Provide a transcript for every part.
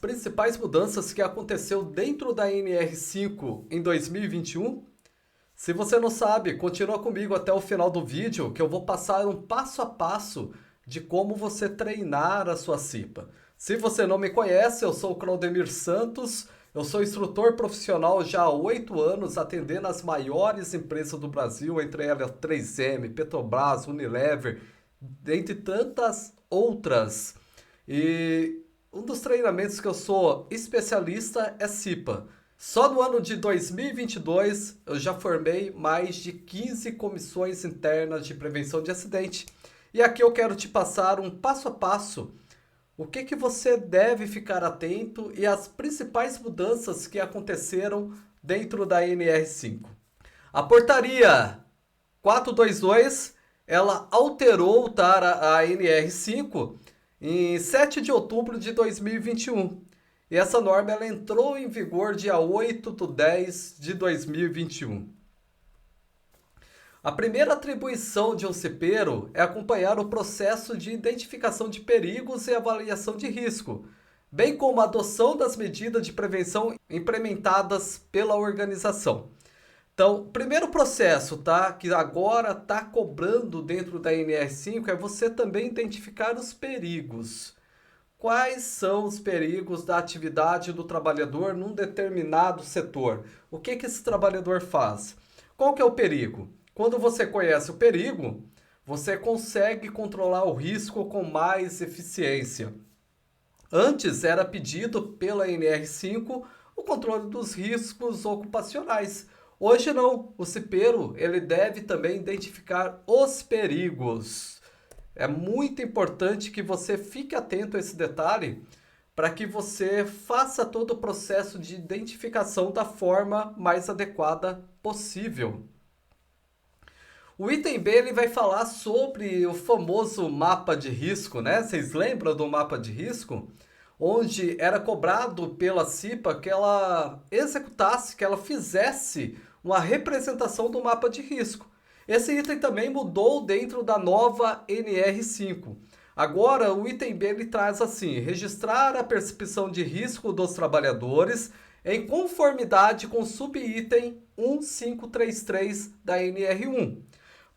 Principais mudanças que aconteceu dentro da NR5 em 2021? Se você não sabe, continua comigo até o final do vídeo que eu vou passar um passo a passo de como você treinar a sua CIPA. Se você não me conhece, eu sou o Claudemir Santos, eu sou instrutor profissional já há 8 anos, atendendo as maiores empresas do Brasil, entre elas 3M, Petrobras, Unilever, dentre tantas outras. E um dos treinamentos que eu sou especialista é CIPA. Só no ano de 2022 eu já formei mais de 15 comissões internas de prevenção de acidente. E aqui eu quero te passar um passo a passo o que você deve ficar atento e as principais mudanças que aconteceram dentro da NR5. A portaria 422, ela alterou, tá, a NR5 em 7 de outubro de 2021. E essa norma ela entrou em vigor dia 8/10 de 2021. A primeira atribuição de um cipeiro é acompanhar o processo de identificação de perigos e avaliação de risco, bem como a adoção das medidas de prevenção implementadas pela organização. Então, o primeiro processo, tá, que agora está cobrando dentro da NR5 é você também identificar os perigos. Quais são os perigos da atividade do trabalhador num determinado setor? O que esse trabalhador faz? Qual que é o perigo? Quando você conhece o perigo, você consegue controlar o risco com mais eficiência. Antes era pedido pela NR5 o controle dos riscos ocupacionais. Hoje não, o cipeiro ele deve também identificar os perigos. É muito importante que você fique atento a esse detalhe para que você faça todo o processo de identificação da forma mais adequada possível. O item B ele vai falar sobre o famoso mapa de risco, né? Vocês lembram do mapa de risco? Onde era cobrado pela CIPA que ela executasse, que ela fizesse uma representação do mapa de risco. Esse item também mudou dentro da nova NR5. Agora, o item B ele traz assim: registrar a percepção de risco dos trabalhadores em conformidade com o subitem 1533 da NR1,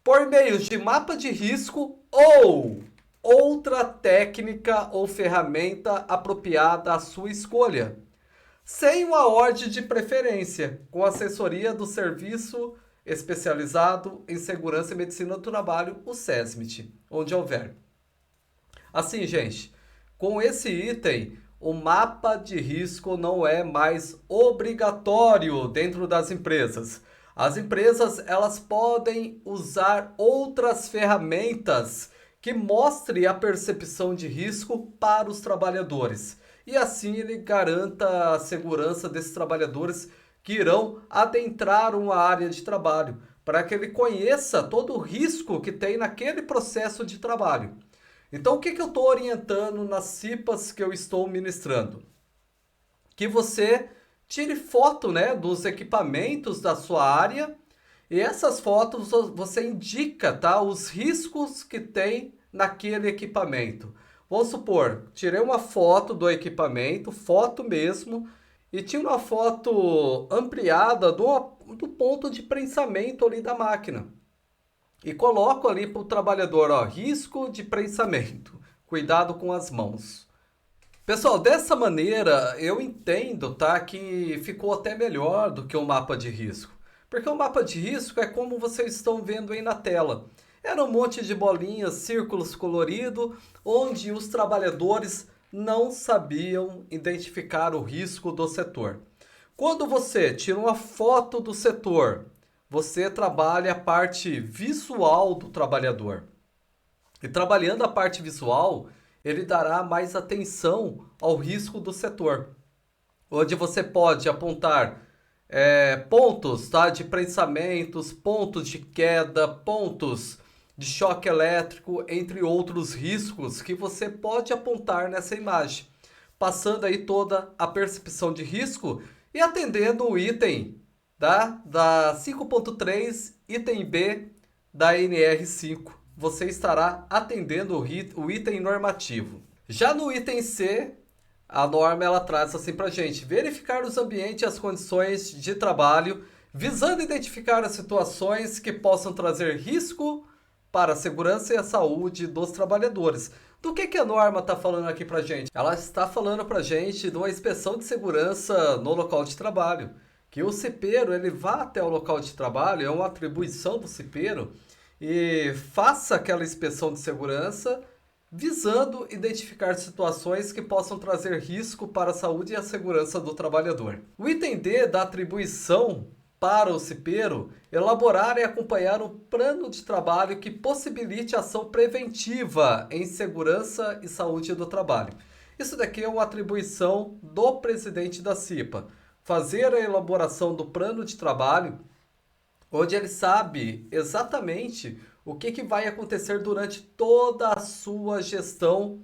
por meio de mapa de risco ou outra técnica ou ferramenta apropriada à sua escolha, sem uma ordem de preferência, com assessoria do Serviço Especializado em Segurança e Medicina do Trabalho, o SESMIT, onde houver. Assim, gente, com esse item, o mapa de risco não é mais obrigatório dentro das empresas. As empresas elas podem usar outras ferramentas que mostrem a percepção de risco para os trabalhadores. E assim ele garanta a segurança desses trabalhadores que irão adentrar uma área de trabalho, para que ele conheça todo o risco que tem naquele processo de trabalho. Então, o que eu estou orientando nas CIPAs que eu estou ministrando? Que você tire foto, né, dos equipamentos da sua área e essas fotos você indica, tá, os riscos que tem naquele equipamento. Vamos supor, tirei uma foto do equipamento, foto mesmo, e tinha uma foto ampliada do ponto de prensamento ali da máquina. E coloco ali para o trabalhador, ó, risco de prensamento, cuidado com as mãos. Pessoal, dessa maneira eu entendo, tá, que ficou até melhor do que o mapa de risco. Porque o mapa de risco é como vocês estão vendo aí na tela. Era um monte de bolinhas, círculos coloridos, onde os trabalhadores não sabiam identificar o risco do setor. Quando você tira uma foto do setor, você trabalha a parte visual do trabalhador. E trabalhando a parte visual, ele dará mais atenção ao risco do setor, onde você pode apontar pontos, tá, de prensamentos, pontos de queda, pontos de choque elétrico, entre outros riscos que você pode apontar nessa imagem, passando aí toda a percepção de risco e atendendo o item da 5.3, item B da NR5. Você estará atendendo o item normativo. Já no item C, A norma ela traz assim para gente: verificar os ambientes e as condições de trabalho, visando identificar as situações que possam trazer risco para a segurança e a saúde dos trabalhadores. Do que a norma está falando aqui para gente? Ela está falando para gente de uma inspeção de segurança no local de trabalho. Que o cipeiro ele vá até o local de trabalho, é uma atribuição do cipeiro, e faça aquela inspeção de segurança visando identificar situações que possam trazer risco para a saúde e a segurança do trabalhador. O item D da atribuição para o cipeiro elaborar e acompanhar um plano de trabalho que possibilite ação preventiva em segurança e saúde do trabalho. Isso daqui é uma atribuição do presidente da CIPA. Fazer a elaboração do plano de trabalho, onde ele sabe exatamente o que vai acontecer durante toda a sua gestão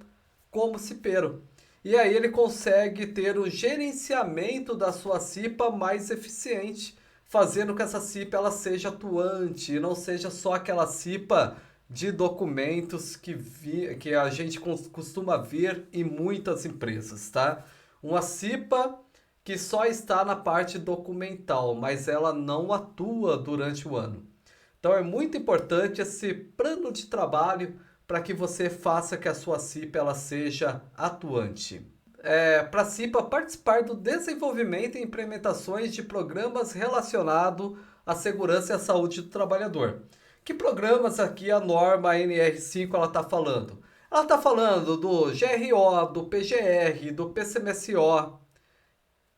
como cipeiro. E aí ele consegue ter um gerenciamento da sua CIPA mais eficiente, fazendo que essa CIPA ela seja atuante e não seja só aquela CIPA de documentos que a gente costuma ver em muitas empresas, tá? Uma CIPA que só está na parte documental, mas ela não atua durante o ano. Então é muito importante esse plano de trabalho para que você faça que a sua CIPA ela seja atuante. Para a CIPA participar do desenvolvimento e implementações de programas relacionados à segurança e à saúde do trabalhador. Que programas aqui a norma NR5 ela está falando? Ela está falando do GRO, do PGR, do PCMSO,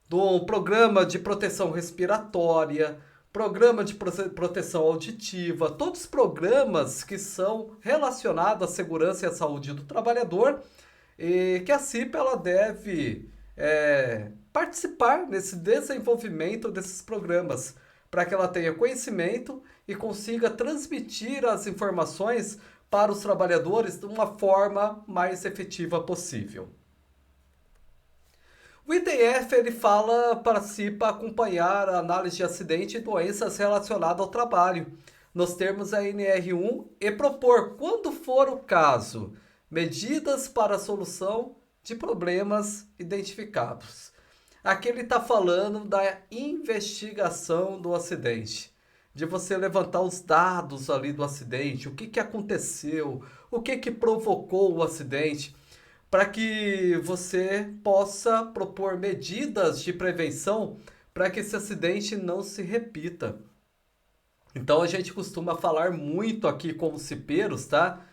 do programa de proteção respiratória, programa de proteção auditiva, todos os programas que são relacionados à segurança e à saúde do trabalhador, e que a CIPA ela deve participar nesse desenvolvimento desses programas, para que ela tenha conhecimento e consiga transmitir as informações para os trabalhadores de uma forma mais efetiva possível. O item F ele fala para a CIPA acompanhar a análise de acidente e doenças relacionadas ao trabalho, nos termos da NR1, e propor, quando for o caso, medidas para a solução de problemas identificados. Aqui ele está falando da investigação do acidente, de você levantar os dados ali do acidente, o que aconteceu, o que provocou o acidente, para que você possa propor medidas de prevenção para que esse acidente não se repita. Então a gente costuma falar muito aqui como cipeiros, tá?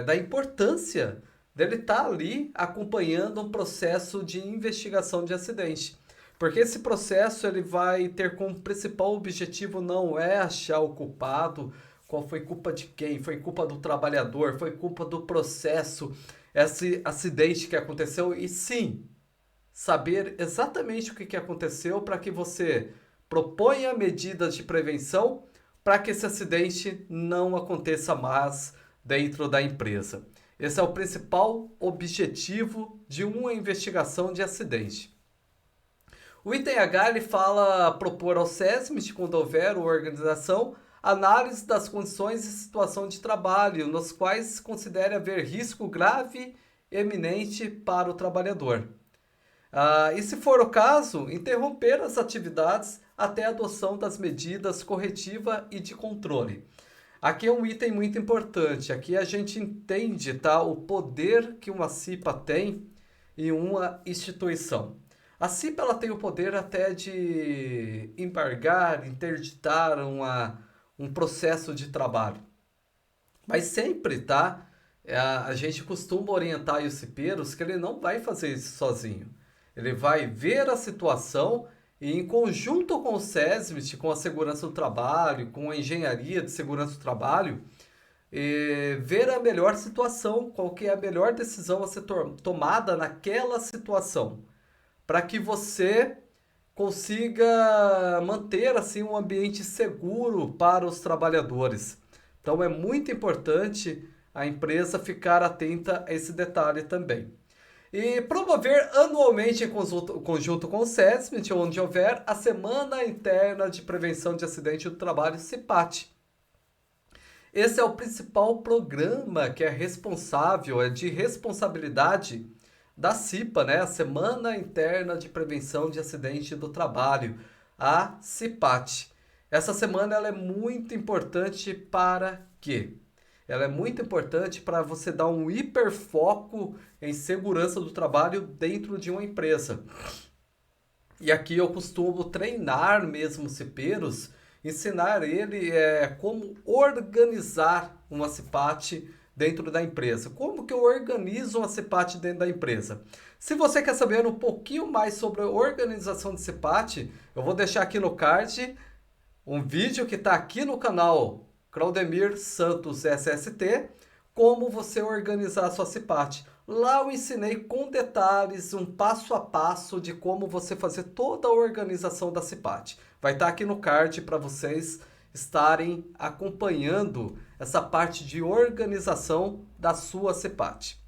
Da importância dele estar ali acompanhando um processo de investigação de acidente. Porque esse processo ele vai ter como principal objetivo não é achar o culpado, qual foi culpa de quem, foi culpa do trabalhador, foi culpa do processo, esse acidente que aconteceu, e sim, saber exatamente o que aconteceu para que você proponha medidas de prevenção para que esse acidente não aconteça mais dentro da empresa. Esse é o principal objetivo de uma investigação de acidente. O item H ele fala propor ao SESMIT, quando houver uma organização, análise das condições e situação de trabalho, nos quais se considere haver risco grave e eminente para o trabalhador. E se for o caso, interromper as atividades até a adoção das medidas corretiva e de controle. Aqui é um item muito importante. Aqui a gente entende, tá, o poder que uma CIPA tem em uma instituição. A CIPA ela tem o poder até de embargar, interditar um processo de trabalho. Mas sempre, tá? A gente costuma orientar os cipeiros que ele não vai fazer isso sozinho. Ele vai ver a situação e, em conjunto com o SESMIT, com a segurança do trabalho, com a engenharia de segurança do trabalho, ver a melhor situação, qual que é a melhor decisão a ser tomada naquela situação, para que você consiga manter assim um ambiente seguro para os trabalhadores. Então é muito importante a empresa ficar atenta a esse detalhe também. E promover anualmente em conjunto com o SESMIT, onde houver a Semana Interna de Prevenção de Acidente do Trabalho, CIPAT. Esse é o principal programa que é responsável, é de responsabilidade da CIPA, né? A Semana Interna de Prevenção de Acidente do Trabalho, a CIPAT. Essa semana ela é muito importante para quê? Ela é muito importante para você dar um hiperfoco em segurança do trabalho dentro de uma empresa. E aqui eu costumo treinar mesmo cipeiros, ensinar ele como organizar uma CIPAT dentro da empresa. Como que eu organizo uma CIPAT dentro da empresa? Se você quer saber um pouquinho mais sobre a organização de CIPAT, eu vou deixar aqui no card um vídeo que está aqui no canal Claudemir Santos SST, como você organizar a sua CIPAT. Lá eu ensinei com detalhes, um passo a passo de como você fazer toda a organização da CIPAT. Vai estar aqui no card para vocês estarem acompanhando essa parte de organização da sua CIPAT.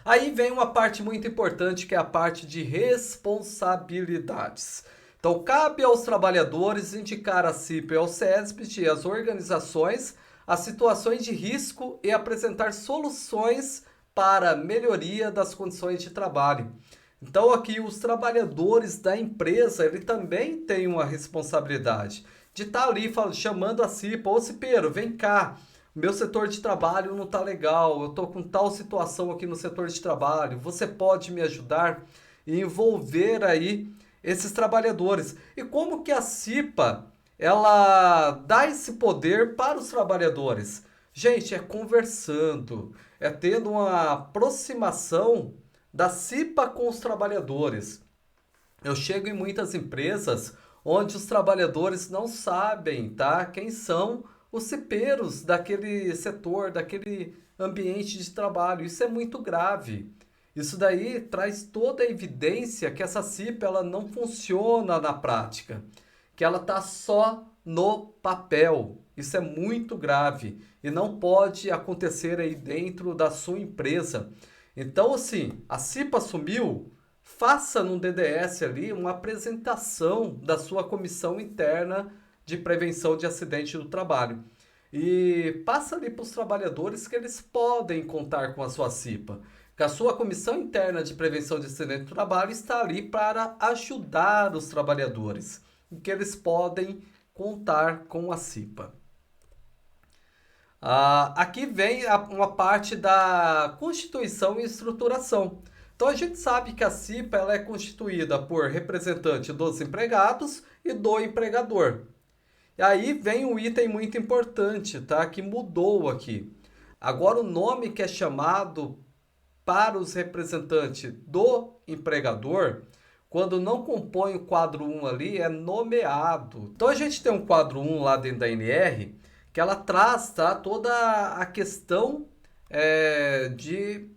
Aí vem uma parte muito importante, que é a parte de responsabilidades. Então, cabe aos trabalhadores indicar a CIPA e ao CESP e às organizações as situações de risco e apresentar soluções para a melhoria das condições de trabalho. Então, aqui os trabalhadores da empresa, ele também tem uma responsabilidade de estar ali chamando a CIPA, ô cipeiro, vem cá, meu setor de trabalho não está legal, eu estou com tal situação aqui no setor de trabalho, você pode me ajudar e envolver aí esses trabalhadores. E como que a CIPA ela dá esse poder para os trabalhadores? Gente, é conversando, é tendo uma aproximação da CIPA com os trabalhadores. Eu chego em muitas empresas onde os trabalhadores não sabem, tá, quem são os cipeiros daquele setor, daquele ambiente de trabalho. Isso é muito grave. Isso daí traz toda a evidência que essa CIPA ela não funciona na prática, que ela está só no papel. Isso é muito grave e não pode acontecer aí dentro da sua empresa. Então, assim, a CIPA assumiu, faça no DDS ali uma apresentação da sua comissão interna de prevenção de acidente do trabalho. E passa ali para os trabalhadores que eles podem contar com a sua CIPA. Que a sua comissão interna de prevenção de acidente do trabalho está ali para ajudar os trabalhadores. E que eles podem contar com a CIPA. Aqui vem uma parte da constituição e estruturação. Então a gente sabe que a CIPA ela é constituída por representante dos empregados e do empregador. E aí vem um item muito importante, tá? Que mudou aqui. Agora o nome que é chamado para os representantes do empregador, quando não compõe o quadro 1 ali, é nomeado. Então a gente tem um quadro 1 lá dentro da NR, que ela traz, tá, toda a questão de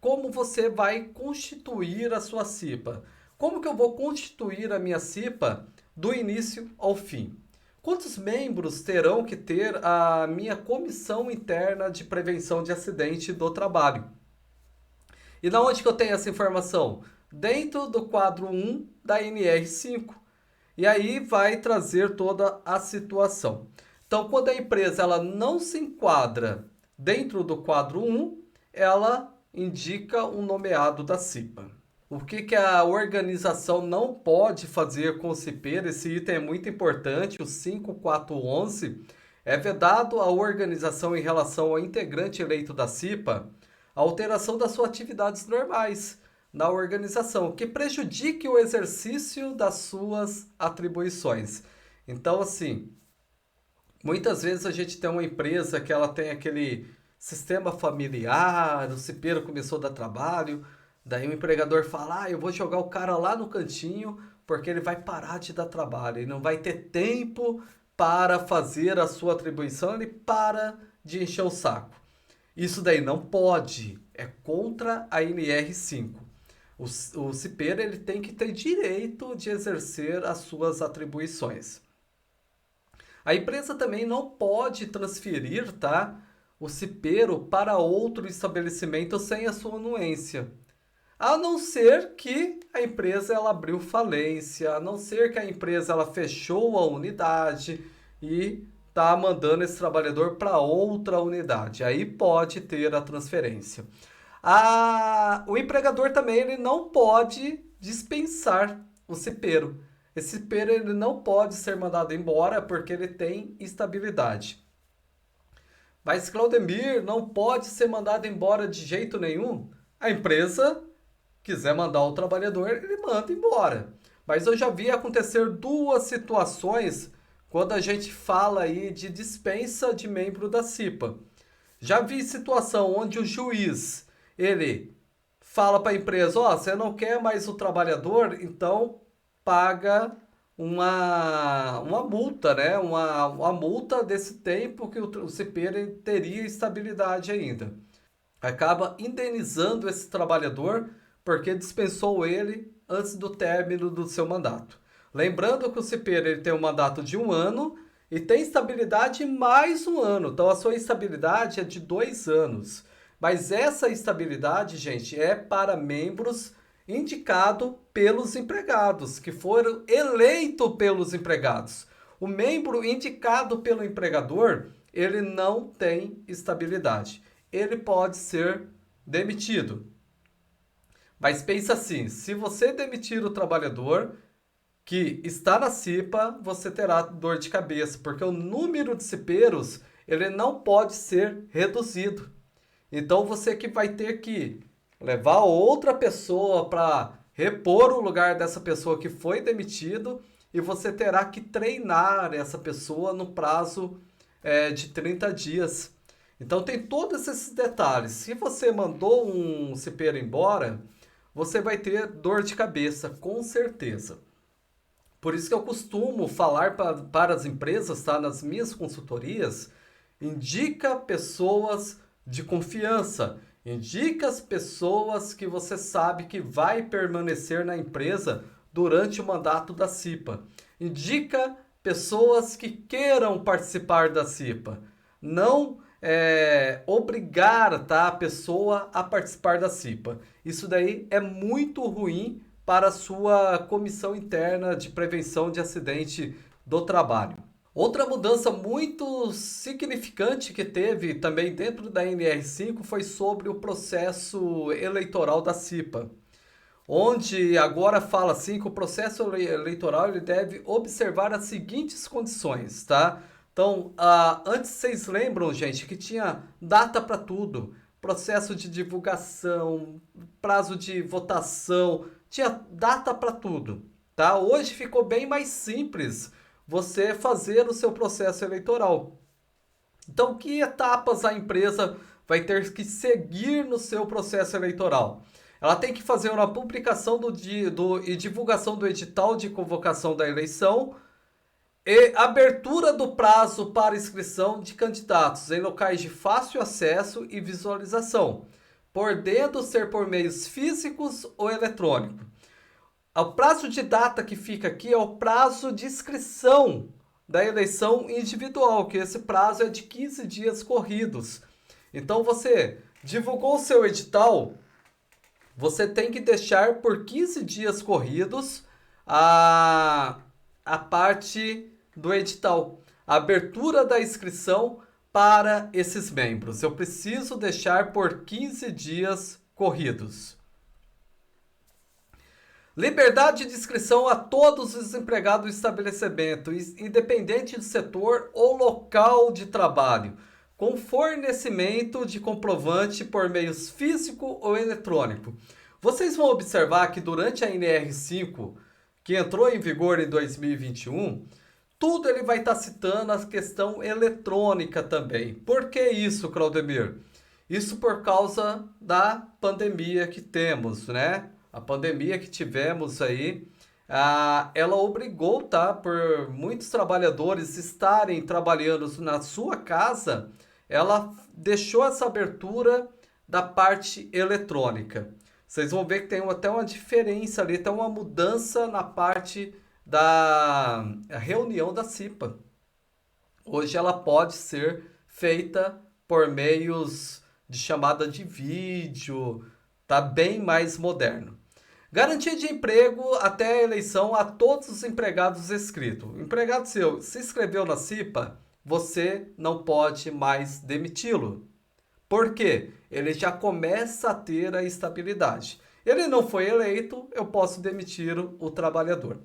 como você vai constituir a sua CIPA. Como que eu vou constituir a minha CIPA do início ao fim? Quantos membros terão que ter a minha comissão interna de prevenção de acidente do trabalho? E da onde que eu tenho essa informação? Dentro do quadro 1 da NR5. E aí vai trazer toda a situação. Então, quando a empresa ela não se enquadra dentro do quadro 1, ela indica um nomeado da CIPA. O que a organização não pode fazer com o cipeiro? Esse item é muito importante, o 5411, é vedado à organização em relação ao integrante eleito da CIPA a alteração das suas atividades normais na organização, que prejudique o exercício das suas atribuições. Então, assim, muitas vezes a gente tem uma empresa que ela tem aquele sistema familiar, o cipeiro começou a dar trabalho, daí o empregador fala, eu vou jogar o cara lá no cantinho porque ele vai parar de dar trabalho, ele não vai ter tempo para fazer a sua atribuição, ele para de encher o saco. Isso daí não pode, é contra a NR5. O cipeiro ele tem que ter direito de exercer as suas atribuições. A empresa também não pode transferir, tá, o cipeiro para outro estabelecimento sem a sua anuência. A não ser que a empresa ela abriu falência, a não ser que a empresa ela fechou a unidade e está mandando esse trabalhador para outra unidade. Aí pode ter a transferência. O empregador também ele não pode dispensar o cipeiro. Esse cipeiro ele não pode ser mandado embora porque ele tem estabilidade. Mas Claudemir não pode ser mandado embora de jeito nenhum. A empresa quiser mandar o trabalhador, ele manda embora. Mas eu já vi acontecer duas situações quando a gente fala aí de dispensa de membro da CIPA. Já vi situação onde o juiz, ele fala para a empresa, ó, você não quer mais o trabalhador, então paga uma multa, né? Uma multa desse tempo que o cipeiro teria estabilidade ainda. Acaba indenizando esse trabalhador porque dispensou ele antes do término do seu mandato. Lembrando que o cipeiro ele tem um mandato de 1 ano e tem estabilidade mais 1 ano. Então a sua estabilidade é de 2 anos. Mas essa estabilidade, gente, é para membros indicado pelos empregados, que foram eleitos pelos empregados. O membro indicado pelo empregador, ele não tem estabilidade. Ele pode ser demitido. Mas pensa assim, se você demitir o trabalhador que está na CIPA, você terá dor de cabeça, porque o número de cipeiros, ele não pode ser reduzido. Então você que vai ter que levar outra pessoa para repor o lugar dessa pessoa que foi demitido e você terá que treinar essa pessoa no prazo de 30 dias. Então tem todos esses detalhes. Se você mandou um cipeiro embora, você vai ter dor de cabeça, com certeza. Por isso que eu costumo falar para as empresas, tá? Nas minhas consultorias, indica pessoas de confiança. Indica as pessoas que você sabe que vai permanecer na empresa durante o mandato da CIPA. Indica pessoas que queiram participar da CIPA. Não obrigar, tá, a pessoa a participar da CIPA. Isso daí é muito ruim para a sua comissão interna de prevenção de acidente do trabalho. Outra mudança muito significante que teve também dentro da NR5 foi sobre o processo eleitoral da CIPA, onde agora fala assim que o processo eleitoral ele deve observar as seguintes condições, tá? Então, antes vocês lembram, gente, que tinha data para tudo, processo de divulgação, prazo de votação, tinha data para tudo, tá? Hoje ficou bem mais simples você fazer o seu processo eleitoral. Então, que etapas a empresa vai ter que seguir no seu processo eleitoral? Ela tem que fazer uma publicação e divulgação do edital de convocação da eleição e abertura do prazo para inscrição de candidatos em locais de fácil acesso e visualização, podendo ser por meios físicos ou eletrônicos. O prazo de data que fica aqui é o prazo de inscrição da eleição individual, que esse prazo é de 15 dias corridos. Então você divulgou o seu edital, você tem que deixar por 15 dias corridos a parte do edital, a abertura da inscrição para esses membros. Eu preciso deixar por 15 dias corridos. Liberdade de inscrição a todos os empregados do estabelecimento, independente do setor ou local de trabalho, com fornecimento de comprovante por meios físico ou eletrônico. Vocês vão observar que durante a NR5, que entrou em vigor em 2021, tudo ele vai estar citando a questão eletrônica também. Por que isso, Claudemir? Isso por causa da pandemia que temos, né? A pandemia que tivemos aí, ela obrigou, tá, por muitos trabalhadores estarem trabalhando na sua casa, ela deixou essa abertura da parte eletrônica. Vocês vão ver que tem até uma diferença ali, tem uma mudança na parte da reunião da CIPA. Hoje ela pode ser feita por meios de chamada de vídeo, tá bem mais moderno. Garantia de emprego até a eleição a todos os empregados inscritos. O empregado seu se inscreveu na CIPA, você não pode mais demiti-lo. Por quê? Ele já começa a ter a estabilidade. Ele não foi eleito, eu posso demitir o trabalhador.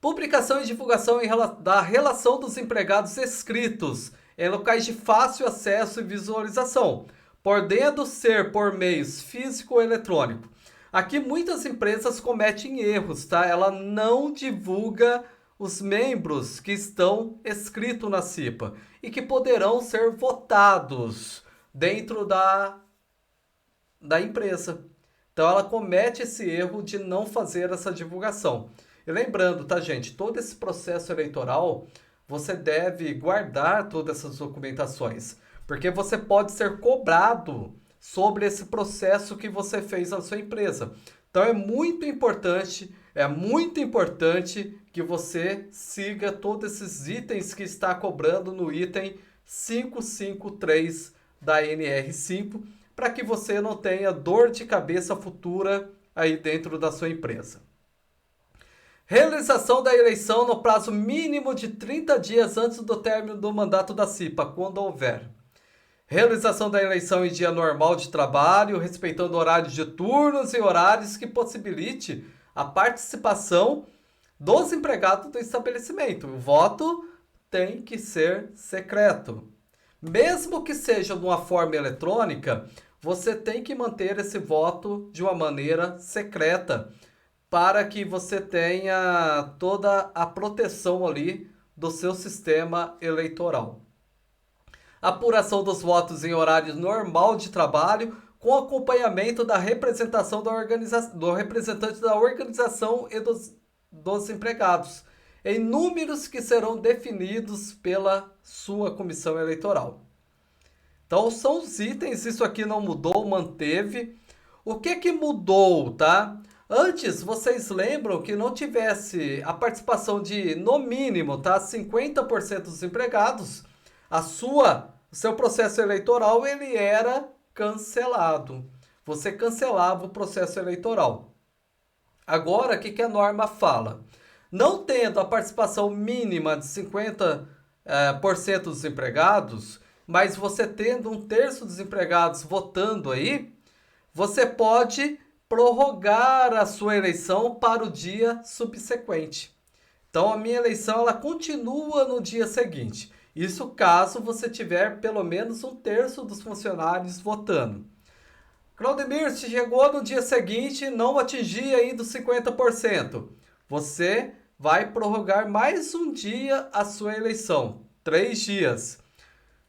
Publicação e divulgação da relação dos empregados escritos em locais de fácil acesso e visualização, podendo ser por meios físico ou eletrônico. Aqui muitas empresas cometem erros, tá? Ela não divulga os membros que estão escritos na CIPA e que poderão ser votados dentro da empresa. Então ela comete esse erro de não fazer essa divulgação. E lembrando, tá, gente? Todo esse processo eleitoral, você deve guardar todas essas documentações, porque você pode ser cobrado sobre esse processo que você fez na sua empresa. Então é muito importante que você siga todos esses itens que está cobrando no item 553 da NR5, para que você não tenha dor de cabeça futura aí dentro da sua empresa. Realização da eleição no prazo mínimo de 30 dias antes do término do mandato da CIPA, quando houver. Realização da eleição em dia normal de trabalho, respeitando horários de turnos e horários que possibilite a participação dos empregados do estabelecimento. O voto tem que ser secreto. Mesmo que seja de uma forma eletrônica, você tem que manter esse voto de uma maneira secreta, para que você tenha toda a proteção ali do seu sistema eleitoral. Apuração dos votos em horário normal de trabalho, com acompanhamento da representação do representante da organização e dos empregados, em números que serão definidos pela sua comissão eleitoral. Então são os itens, isso aqui não mudou, manteve. O que mudou, tá? Antes, vocês lembram que não tivesse a participação de, no mínimo, tá, 50% dos empregados, o seu processo eleitoral ele era cancelado. Você cancelava o processo eleitoral. Agora, o que a norma fala? Não tendo a participação mínima de 50% dos empregados, mas você tendo 1/3 dos empregados votando aí, você pode prorrogar a sua eleição para o dia subsequente. Então a minha eleição ela continua no dia seguinte. Isso caso você tiver pelo menos 1/3 dos funcionários votando. Claudemir, se chegou no dia seguinte e não atingir ainda os 50%, você vai prorrogar mais um dia a sua eleição, 3 dias.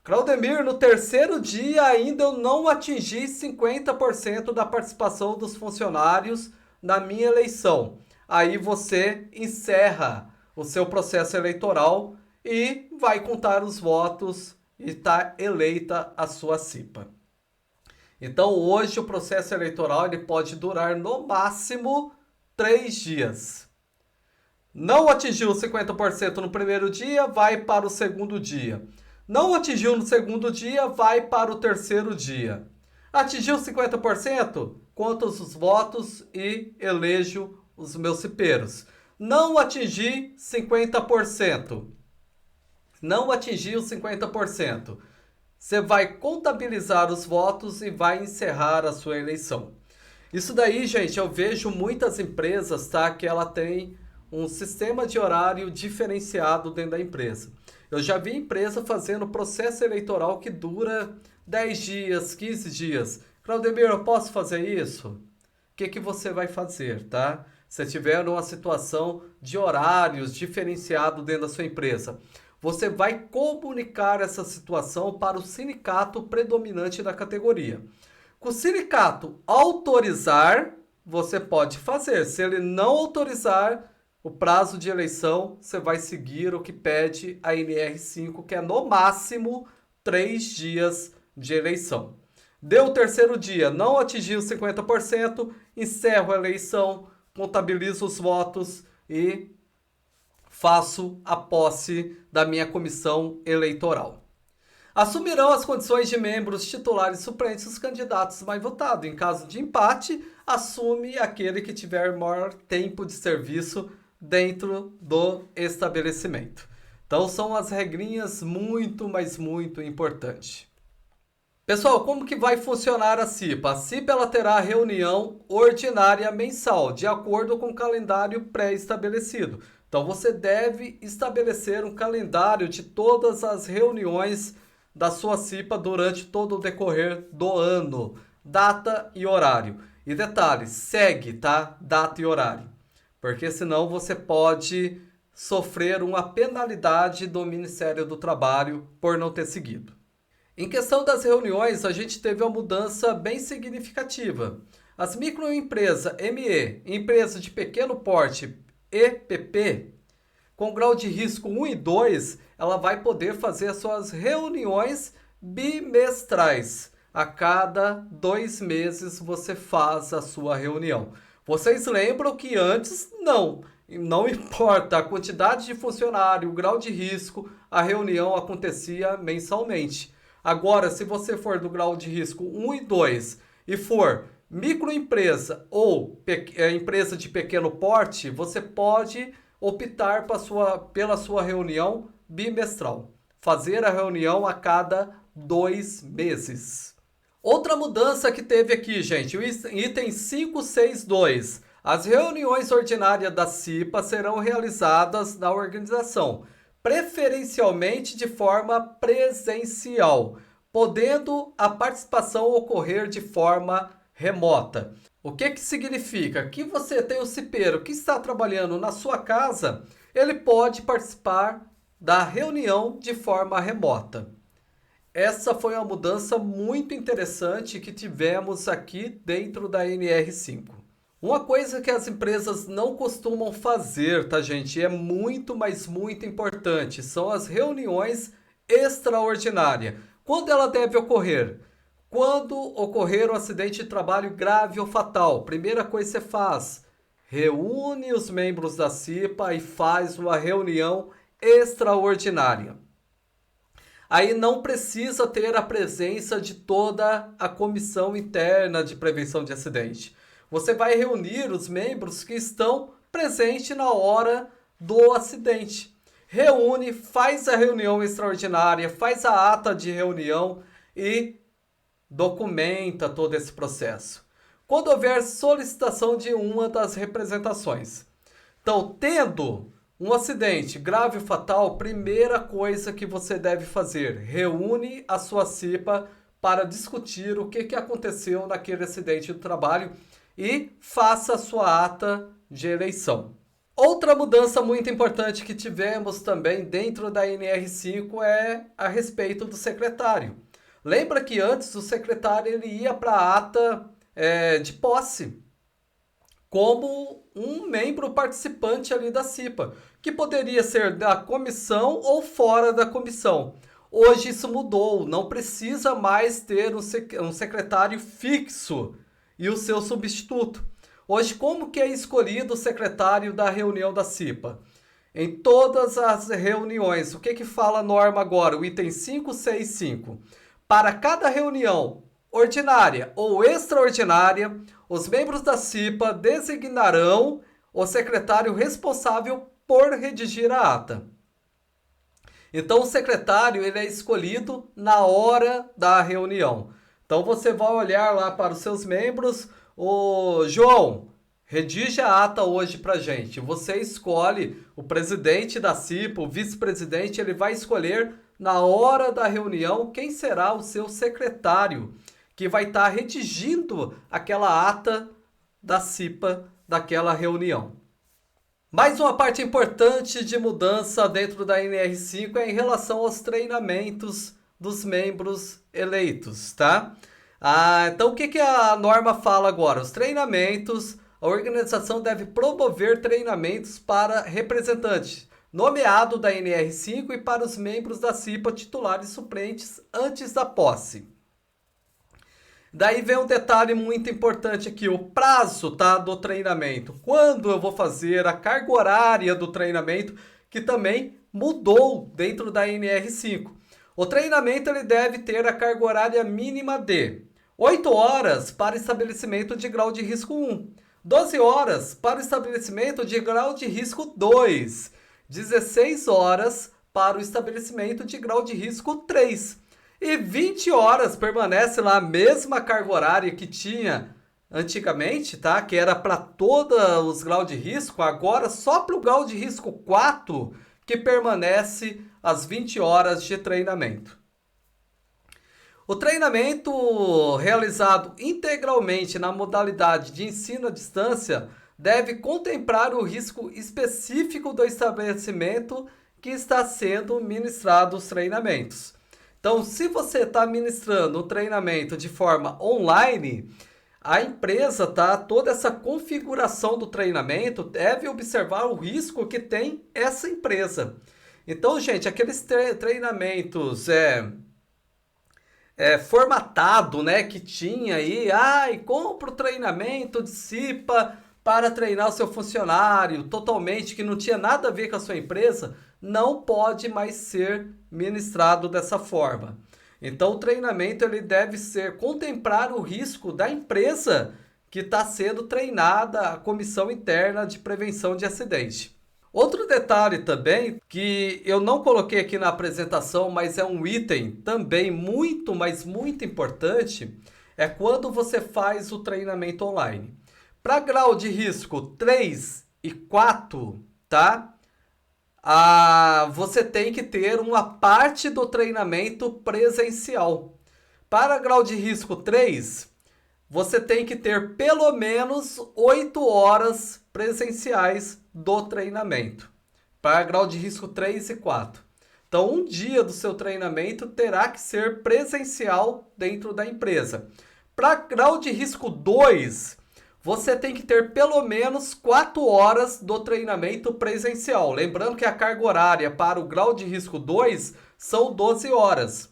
Claudemir, no terceiro dia ainda eu não atingi 50% da participação dos funcionários na minha eleição. Aí você encerra o seu processo eleitoral e vai contar os votos e está eleita a sua CIPA. Então hoje o processo eleitoral ele pode durar no máximo 3 dias. Não atingiu 50% no primeiro dia, vai para o segundo dia. Não atingiu no segundo dia, vai para o terceiro dia. Atingiu 50%? Conto os votos e elejo os meus cipeiros. Não atingi 50%. Não atingiu 50%. Você vai contabilizar os votos e vai encerrar a sua eleição. Isso daí, gente, eu vejo muitas empresas, tá, que ela tem um sistema de horário diferenciado dentro da empresa. Eu já vi empresa fazendo processo eleitoral que dura 10 dias, 15 dias. Claudemir, eu posso fazer isso? O que você vai fazer, tá? Se tiver uma situação de horários diferenciado dentro da sua empresa, você vai comunicar essa situação para o sindicato predominante da categoria. Com o sindicato autorizar, você pode fazer. Se ele não autorizar, o prazo de eleição, você vai seguir o que pede a NR5, que é no máximo 3 dias de eleição. Deu o terceiro dia, não atingiu 50%, encerro a eleição, contabilizo os votos e faço a posse da minha comissão eleitoral. Assumirão as condições de membros titulares e suplentes os candidatos mais votados. Em caso de empate, assume aquele que tiver maior tempo de serviço dentro do estabelecimento. Então são as regrinhas muito, mas muito importantes. Pessoal, como que vai funcionar a CIPA? A CIPA ela terá reunião ordinária mensal, de acordo com o calendário pré-estabelecido. Então você deve estabelecer um calendário de todas as reuniões da sua CIPA durante todo o decorrer do ano, data e horário. E detalhe, segue, tá? Data e horário. Porque senão você pode sofrer uma penalidade do Ministério do Trabalho por não ter seguido. Em questão das reuniões, a gente teve uma mudança bem significativa. As microempresas ME, empresa de pequeno porte EPP, com grau de risco 1 e 2, ela vai poder fazer as suas reuniões bimestrais. A cada 2 meses você faz a sua reunião. Vocês lembram que antes não importa a quantidade de funcionário, o grau de risco, a reunião acontecia mensalmente. Agora, se você for do grau de risco 1 e 2 e for microempresa ou empresa de pequeno porte, você pode optar pela sua reunião bimestral. Fazer a reunião a cada 2 meses. Outra mudança que teve aqui, gente, o item 562. As reuniões ordinárias da CIPA serão realizadas na organização, preferencialmente de forma presencial, podendo a participação ocorrer de forma remota. O que significa? Que você tem o cipeiro que está trabalhando na sua casa, ele pode participar da reunião de forma remota. Essa foi uma mudança muito interessante que tivemos aqui dentro da NR5. Uma coisa que as empresas não costumam fazer, tá, gente? É muito, mas muito importante. São as reuniões extraordinárias. Quando ela deve ocorrer? Quando ocorrer um acidente de trabalho grave ou fatal, primeira coisa que você faz, reúne os membros da CIPA e faz uma reunião extraordinária. Aí não precisa ter a presença de toda a comissão interna de prevenção de acidente. Você vai reunir os membros que estão presentes na hora do acidente. Reúne, faz a reunião extraordinária, faz a ata de reunião e documenta todo esse processo. Quando houver solicitação de uma das representações. Então, tendo um acidente grave ou fatal, primeira coisa que você deve fazer, reúne a sua CIPA para discutir o que aconteceu naquele acidente do trabalho e faça a sua ata de eleição. Outra mudança muito importante que tivemos também dentro da NR5 é a respeito do secretário. Lembra que antes o secretário ele ia para a ata de posse como um membro participante ali da CIPA, que poderia ser da comissão ou fora da comissão. Hoje isso mudou, não precisa mais ter um secretário fixo e o seu substituto. Hoje, como que é escolhido o secretário da reunião da CIPA? Em todas as reuniões, o que fala a norma agora? O item 565. Para cada reunião ordinária ou extraordinária, os membros da CIPA designarão o secretário responsável por redigir a ata. Então, o secretário ele é escolhido na hora da reunião. Então, você vai olhar lá para os seus membros, ô João, redige a ata hoje para gente. Você escolhe o presidente da CIPA, o vice-presidente, ele vai escolher na hora da reunião quem será o seu secretário, que vai estar redigindo aquela ata da CIPA daquela reunião. Mais uma parte importante de mudança dentro da NR5 é em relação aos treinamentos dos membros eleitos, tá? Então, o que a norma fala agora? Os treinamentos, a organização deve promover treinamentos para representantes nomeado da NR5 e para os membros da CIPA titulares e suplentes antes da posse. Daí vem um detalhe muito importante aqui, o prazo, tá, do treinamento. Quando eu vou fazer a carga horária do treinamento, que também mudou dentro da NR5. O treinamento ele deve ter a carga horária mínima de 8 horas para estabelecimento de grau de risco 1, 12 horas para o estabelecimento de grau de risco 2, 16 horas para o estabelecimento de grau de risco 3. E 20 horas permanece lá a mesma carga horária que tinha antigamente, tá? Que era para todos os graus de risco, agora só para o grau de risco 4 que permanece as 20 horas de treinamento. O treinamento realizado integralmente na modalidade de ensino à distância deve contemplar o risco específico do estabelecimento que está sendo ministrado os treinamentos. Então, se você está ministrando o treinamento de forma online, a empresa, tá? Toda essa configuração do treinamento deve observar o risco que tem essa empresa. Então, gente, aqueles treinamentos formatado, né, que tinha aí, compra o treinamento de CIPA para treinar o seu funcionário totalmente, que não tinha nada a ver com a sua empresa, não pode mais ser ministrado dessa forma. Então o treinamento ele deve contemplar o risco da empresa que está sendo treinada, a comissão interna de prevenção de acidente. Outro detalhe também, que eu não coloquei aqui na apresentação, mas é um item também muito, mas muito importante, é quando você faz o treinamento online. Para grau de risco 3 e 4, tá? Você tem que ter uma parte do treinamento presencial. Para grau de risco 3, você tem que ter pelo menos 8 horas presenciais do treinamento. Para grau de risco 3 e 4. Então, um dia do seu treinamento terá que ser presencial dentro da empresa. Para grau de risco 2, você tem que ter pelo menos 4 horas do treinamento presencial. Lembrando que a carga horária para o grau de risco 2 são 12 horas.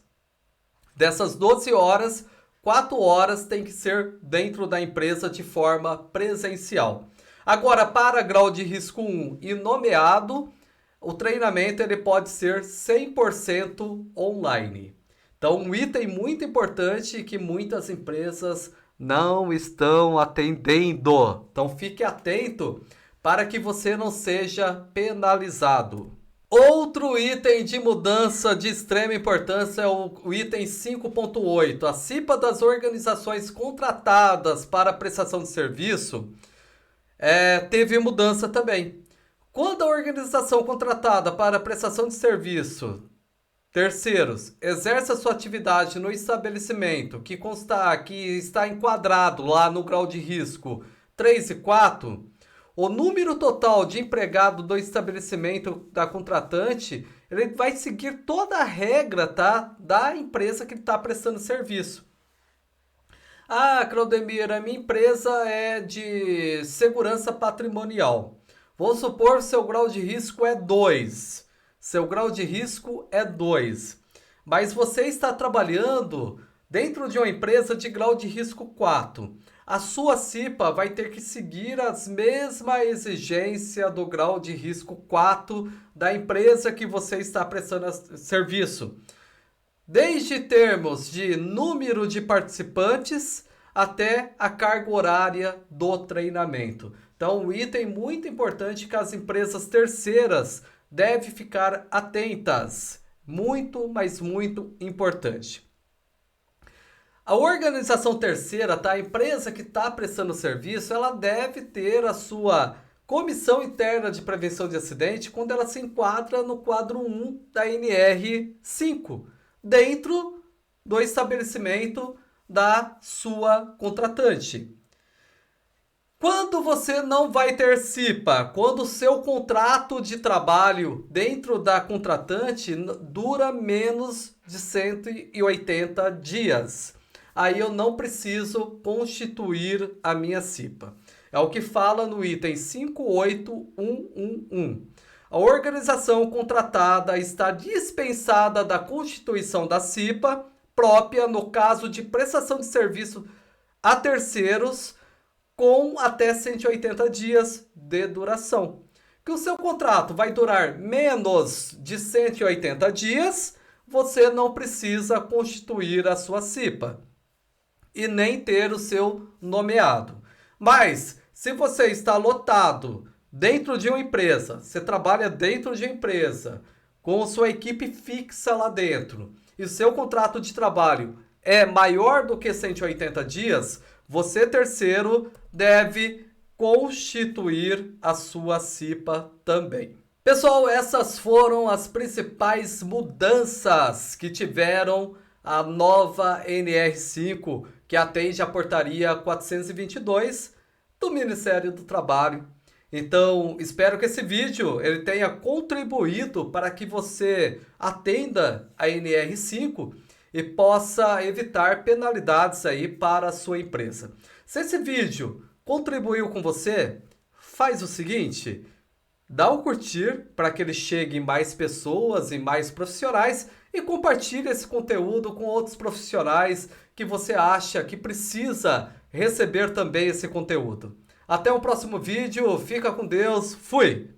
Dessas 12 horas, 4 horas tem que ser dentro da empresa de forma presencial. Agora, para grau de risco 1 e nomeado, o treinamento ele pode ser 100% online. Então, um item muito importante que muitas empresas não estão atendendo. Então, fique atento para que você não seja penalizado. Outro item de mudança de extrema importância é o item 5.8. A CIPA das organizações contratadas para prestação de serviço teve mudança também. Quando a organização contratada para prestação de serviço, terceiros, exerce a sua atividade no estabelecimento que está enquadrado lá no grau de risco 3 e 4, o número total de empregado do estabelecimento da contratante, ele vai seguir toda a regra, tá, da empresa que está prestando serviço. Claudemir, a minha empresa é de segurança patrimonial. Vamos supor que seu grau de risco é 2. Seu grau de risco é 2. Mas você está trabalhando dentro de uma empresa de grau de risco 4. A sua CIPA vai ter que seguir as mesmas exigências do grau de risco 4 da empresa que você está prestando serviço. Desde termos de número de participantes até a carga horária do treinamento. Então, um item muito importante que as empresas terceiras devem ficar atentas. Muito, mas muito importante. A organização terceira, tá? A empresa que está prestando serviço, ela deve ter a sua comissão interna de prevenção de acidente quando ela se enquadra no quadro 1 da NR5, dentro do estabelecimento da sua contratante. Quando você não vai ter CIPA, quando o seu contrato de trabalho dentro da contratante dura menos de 180 dias, aí eu não preciso constituir a minha CIPA. É o que fala no item 58111. A organização contratada está dispensada da constituição da CIPA própria no caso de prestação de serviço a terceiros com até 180 dias de duração. Que o seu contrato vai durar menos de 180 dias, você não precisa constituir a sua CIPA e nem ter o seu nomeado. Mas, se você está lotado dentro de uma empresa, você trabalha dentro de uma empresa, com sua equipe fixa lá dentro, e o seu contrato de trabalho é maior do que 180 dias, você, terceiro, deve constituir a sua CIPA também. Pessoal, essas foram as principais mudanças que tiveram a nova NR5, que atende a portaria 422 do Ministério do Trabalho. Então, espero que esse vídeo ele tenha contribuído para que você atenda a NR5 e possa evitar penalidades aí para a sua empresa. Se esse vídeo contribuiu com você, faz o seguinte: dá um curtir para que ele chegue em mais pessoas e mais profissionais e compartilhe esse conteúdo com outros profissionais que você acha que precisa receber também esse conteúdo. Até o próximo vídeo, fica com Deus, fui!